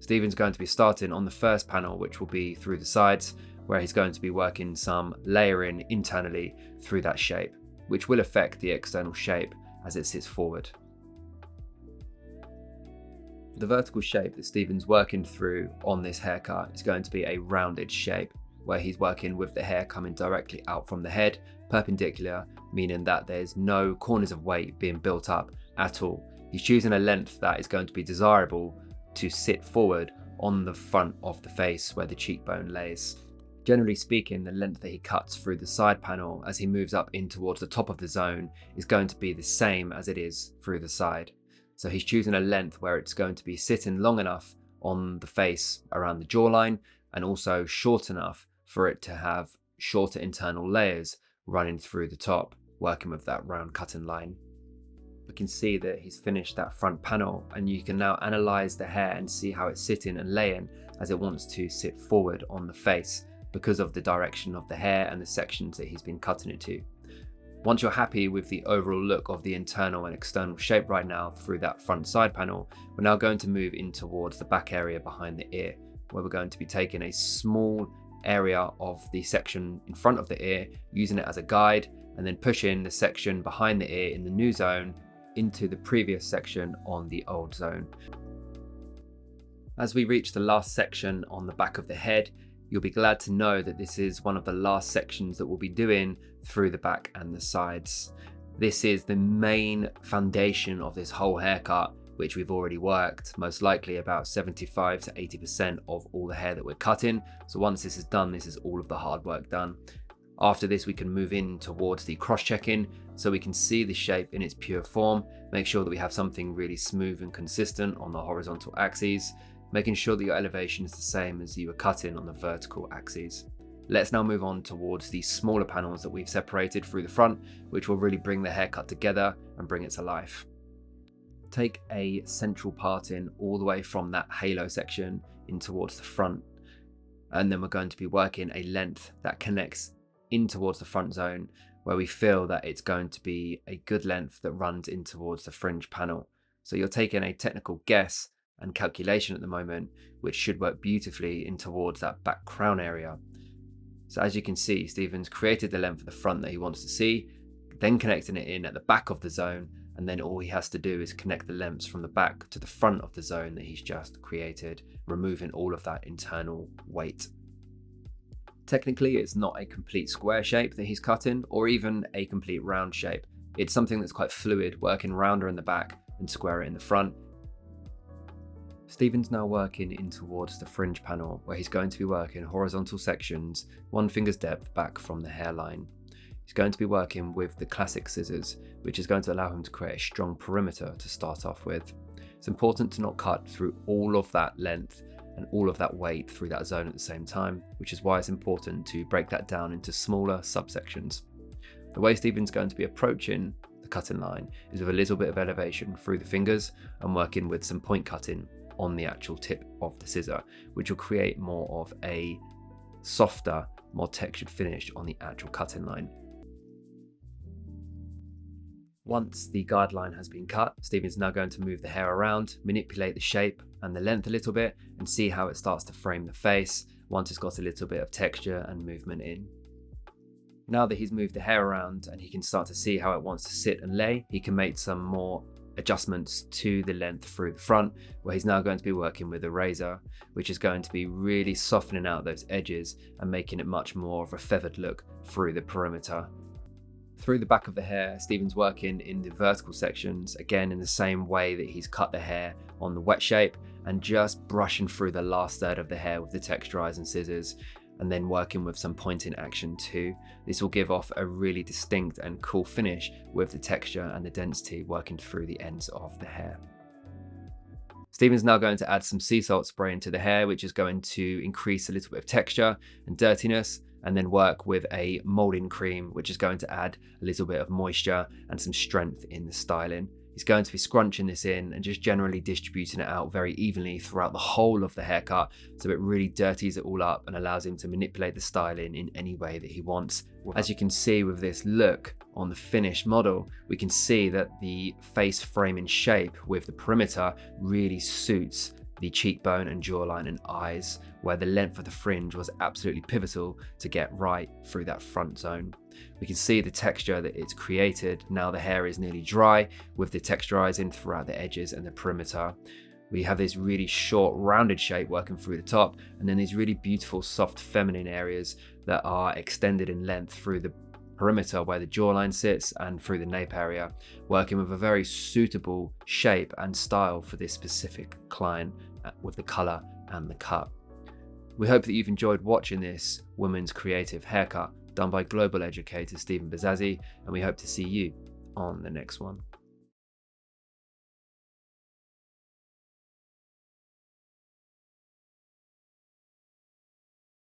Stephen's going to be starting on the first panel, which will be through the sides, where he's going to be working some layering internally through that shape, which will affect the external shape as it sits forward. The vertical shape that Stephen's working through on this haircut is going to be a rounded shape, where he's working with the hair coming directly out from the head, perpendicular, meaning that there's no corners of weight being built up at all. He's choosing a length that is going to be desirable to sit forward on the front of the face where the cheekbone lays. Generally speaking, the length that he cuts through the side panel as he moves up in towards the top of the zone is going to be the same as it is through the side. So he's choosing a length where it's going to be sitting long enough on the face around the jawline and also short enough for it to have shorter internal layers running through the top, working with that round cutting line. We can see that he's finished that front panel, and you can now analyze the hair and see how it's sitting and laying as it wants to sit forward on the face because of the direction of the hair and the sections that he's been cutting it to. Once you're happy with the overall look of the internal and external shape right now through that front side panel, we're now going to move in towards the back area behind the ear, where we're going to be taking a small area of the section in front of the ear, using it as a guide, and then pushing the section behind the ear in the new zone into the previous section on the old zone. As we reach the last section on the back of the head, you'll be glad to know that this is one of the last sections that we'll be doing through the back and the sides. This is the main foundation of this whole haircut, which we've already worked, most likely about 75 to 80% of all the hair that we're cutting. So once this is done, this is all of the hard work done. After this, we can move in towards the cross-checking so we can see the shape in its pure form, make sure that we have something really smooth and consistent on the horizontal axes, making sure that your elevation is the same as you were cutting on the vertical axes. Let's now move on towards the smaller panels that we've separated through the front, which will really bring the haircut together and bring it to life. Take a central part in all the way from that halo section in towards the front, and then we're going to be working a length that connects in towards the front zone, where we feel that it's going to be a good length that runs in towards the fringe panel. So you're taking a technical guess and calculation at the moment, which should work beautifully in towards that back crown area. So as you can see, Stephen's created the length of the front that he wants to see, then connecting it in at the back of the zone, and then all he has to do is connect the lengths from the back to the front of the zone that he's just created, removing all of that internal weight. Technically, it's not a complete square shape that he's cutting, or even a complete round shape. It's something that's quite fluid, working rounder in the back and squarer in the front. Stephen's now working in towards the fringe panel, where he's going to be working horizontal sections, 1 finger's depth back from the hairline. He's going to be working with the classic scissors, which is going to allow him to create a strong perimeter to start off with. It's important to not cut through all of that length and all of that weight through that zone at the same time, which is why it's important to break that down into smaller subsections. The way Stephen's going to be approaching the cutting line is with a little bit of elevation through the fingers and working with some point cutting on the actual tip of the scissor, which will create more of a softer, more textured finish on the actual cutting line. Once the guideline has been cut, Stephen's now going to move the hair around, manipulate the shape and the length a little bit, and see how it starts to frame the face once it's got a little bit of texture and movement in. Now that he's moved the hair around and he can start to see how it wants to sit and lay, he can make some more adjustments to the length through the front, where he's now going to be working with a razor, which is going to be really softening out those edges and making it much more of a feathered look through the perimeter. Through the back of the hair, Stephen's working in the vertical sections, again in the same way that he's cut the hair on the wet shape, and just brushing through the last third of the hair with the texturizing scissors, and then working with some pointing action too. This will give off a really distinct and cool finish with the texture and the density working through the ends of the hair. Stephen's now going to add some sea salt spray into the hair, which is going to increase a little bit of texture and dirtiness, and then work with a molding cream, which is going to add a little bit of moisture and some strength in the styling. He's going to be scrunching this in and just generally distributing it out very evenly throughout the whole of the haircut, so it really dirties it all up and allows him to manipulate the styling in any way that he wants. As you can see with this look on the finished model, we can see that the face framing shape with the perimeter really suits the cheekbone and jawline and eyes, where the length of the fringe was absolutely pivotal to get right through that front zone. We can see the texture that it's created now the hair is nearly dry, with the texturizing throughout the edges and the perimeter. We have this really short rounded shape working through the top, and then these really beautiful soft feminine areas that are extended in length through the perimeter where the jawline sits and through the nape area, working with a very suitable shape and style for this specific client with the color and the cut. We hope that you've enjoyed watching this women's creative haircut done by global educator Stephen Bazazzi, and we hope to see you on the next one.